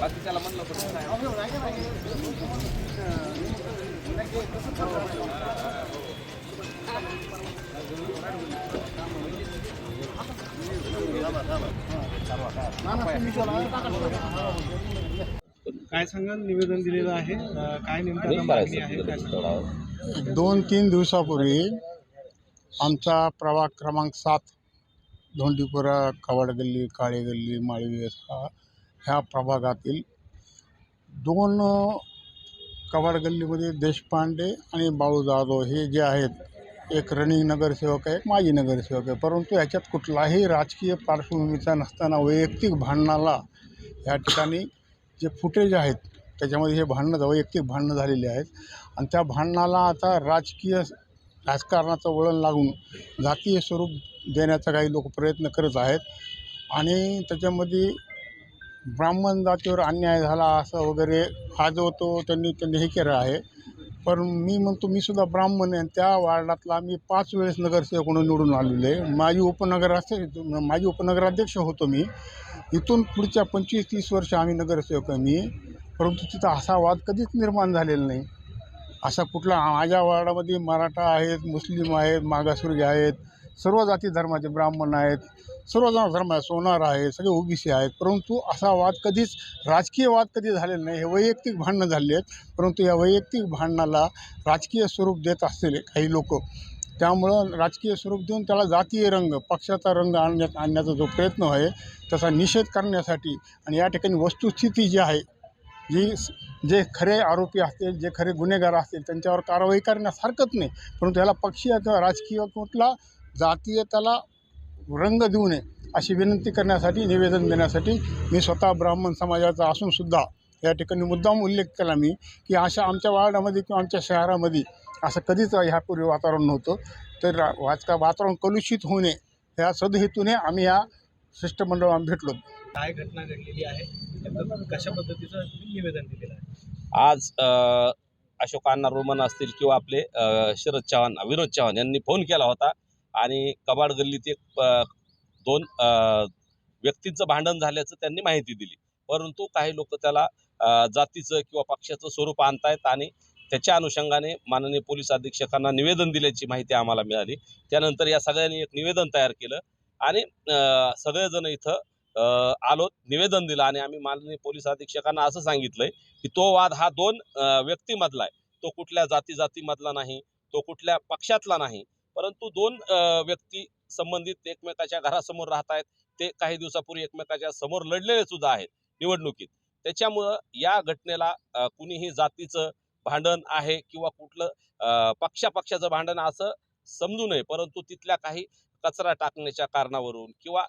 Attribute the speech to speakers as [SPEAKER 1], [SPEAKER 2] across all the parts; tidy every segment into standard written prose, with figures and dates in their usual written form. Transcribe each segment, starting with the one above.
[SPEAKER 1] बाकीच्याला म्हणलं
[SPEAKER 2] काय सांगाल, निवेदन दिलेलं आहे, काय नेमकं मागणी आहे?
[SPEAKER 3] 2-3 दिवसापूर्वी आमचा प्रभाग क्रमांक 7 धोंडीपुरा, कवाड गल्ली, काळे गल्ली, माळवी ह्या प्रभागातील 2 कवाड गल्लीमध्ये देशपांडे आणि बाळू जाधव हे जे आहेत, एक रनिंग नगरसेवक आहे, एक माजी नगरसेवक आहे. परंतु ह्याच्यात कुठलाही राजकीय पार्श्वभूमीचा नसताना वैयक्तिक भांडणाला या ठिकाणी जे फुटेज आहेत त्याच्यामध्ये हे वैयक्तिक भांडणं झालेली आहेत. आणि त्या भांडणाला आता राजकारणाचं वळण लागून जातीय स्वरूप देण्याचा काही लोक प्रयत्न करत आहेत. आणि त्याच्यामध्ये ब्राह्मण जातीवर अन्याय झाला असं वगैरे हा जो तो त्यांनी हे केलं आहे. पण मी म्हणतो, मी सुद्धा ब्राह्मण आहे. त्या वार्डातला मी 5 वेळेस नगरसेवक म्हणून निवडून आलेलो आहे. माजी उपनगराध्यक्ष होतो मी. इथून पुढच्या 25-30 वर्ष आम्ही नगरसेवक आहे मी. परंतु तिथं असा वाद कधीच निर्माण झालेला नाही. असा कुठला माझ्या वार्डामध्ये मराठा आहेत, मुस्लिम आहेत, मागासवर्गीय आहेत, सर्व जाती धर्माचे ब्राह्मण आहेत, सर्व धर्म सोनार आहे, सगळे ओबीसी आहेत. परंतु असा वाद कधीच, राजकीय वाद कधी झालेला नाही. हे वैयक्तिक भांडणं झाले आहेत. परंतु या वैयक्तिक भांडणाला राजकीय स्वरूप देत असलेले काही लोक, त्यामुळं राजकीय स्वरूप देऊन त्याला जातीय रंग, पक्षाचा रंग आणण्याचा जो प्रयत्न आहे त्याचा निषेध करण्यासाठी, आणि या ठिकाणी वस्तुस्थिती जी आहे, जे खरे आरोपी असतील, जे खरे गुन्हेगार असतील त्यांच्यावर कारवाई करण्यास हरकत नाही. परंतु याला पक्षीय किंवा राजकीय कुठला जातीयताला रंग देऊ नये अशी विनंती करण्यासाठी, निवेदन देण्यासाठी मी स्वतः ब्राह्मण समाजाचा असूनसुद्धा या ठिकाणी मुद्दाम उल्लेख केला मी, की अशा आमच्या वार्डामध्ये किंवा आमच्या शहरामध्ये असं कधीच ह्यापूर्वी वातावरण नव्हतं. तर वातावरण कलुषित होऊ नये ह्या सदहेतूने आम्ही या शिष्टमंडळ भेटलो.
[SPEAKER 2] काय घटना घडलेली आहे, कशा पद्धतीचं निवेदन दिलेलं आहे?
[SPEAKER 1] आज अशोक अण्णा रोमन असतील किंवा आपले शरद चव्हाण, विनोद चव्हाण यांनी फोन केला होता आणि कबाड गल्लीत एक 2 व्यक्तींचं भांडण झाल्याचं त्यांनी माहिती दिली. परंतु काही लोक त्याला जातीचं किंवा पक्षाचं स्वरूप आणतायत आणि त्याच्या अनुषंगाने माननीय पोलीस अधीक्षकांना निवेदन दिल्याची माहिती आम्हाला मिळाली. त्यानंतर या सगळ्यांनी एक निवेदन तयार केलं आणि सगळेजण इथं आलो, निवेदन दिलं आणि आम्ही माननीय पोलीस अधीक्षकांना असं सांगितलंय की तो वाद हा 2 व्यक्तीमधला आहे. तो कुठल्या जातीमधला नाही, तो कुठल्या पक्षातला नाही, परंतु 2 व्यक्ती संबंधित एकमेकाच्या घरासमोर राहत आहेत. ते काही दिवसापूर्वी एकमेकाच्या समोर लढलेले सुद्धा आहेत निवडणुकीत. त्याच्यामुळं या घटनेला कुणीही जातीचं भांडण आहे किंवा कुठलं पक्षाचं भांडण असं समजू नये. परंतु तिथल्या काही कचरा टाकण्याच्या कारणावरून किंवा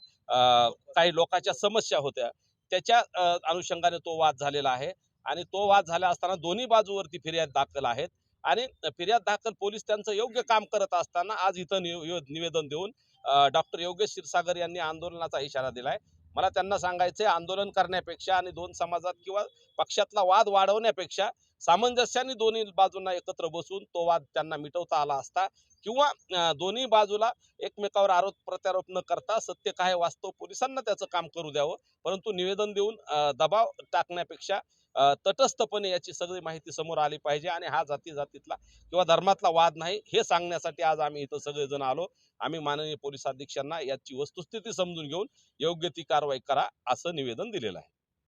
[SPEAKER 1] काही लोकांच्या समस्या होत्या त्याच्या अनुषंगाने तो वाद झालेला आहे. आणि तो वाद झाला असताना दोन्ही बाजूवरती फिर्याद दाखल आहेत आणि फिर्याद दाखल पोलीस त्यांचं योग्य काम करत असताना आज इथं निवेदन देऊन डॉक्टर योगेश क्षीरसागर यांनी आंदोलनाचा इशारा दिलाय. मला त्यांना सांगायचंय, आंदोलन करण्यापेक्षा आणि 2 समाजात किंवा पक्षातला वाद वाढवण्यापेक्षा सामंजस्याने दोन्ही बाजूंना एकत्र बसून तो वाद त्यांना मिटवता आला असता, किंवा दोन्ही बाजूला एकमेकावर आरोप प्रत्यारोप न करता सत्य काय वास्तव पोलिसांना त्याचं काम करू द्यावं. परंतु निवेदन देऊन दबाव टाकण्यापेक्षा तटस्थपणे याची सगळी माहिती समोर आली पाहिजे आणि हा जातीतला किंवा धर्मातला वाद नाही हे सांगण्यासाठी आज आम्ही इथं सगळेजण आलो. आम्ही माननीय पोलीस अधीक्षकांना याची वस्तुस्थिती समजून घेऊन योग्य ती कारवाई करा असं निवेदन दिलेलं आहे.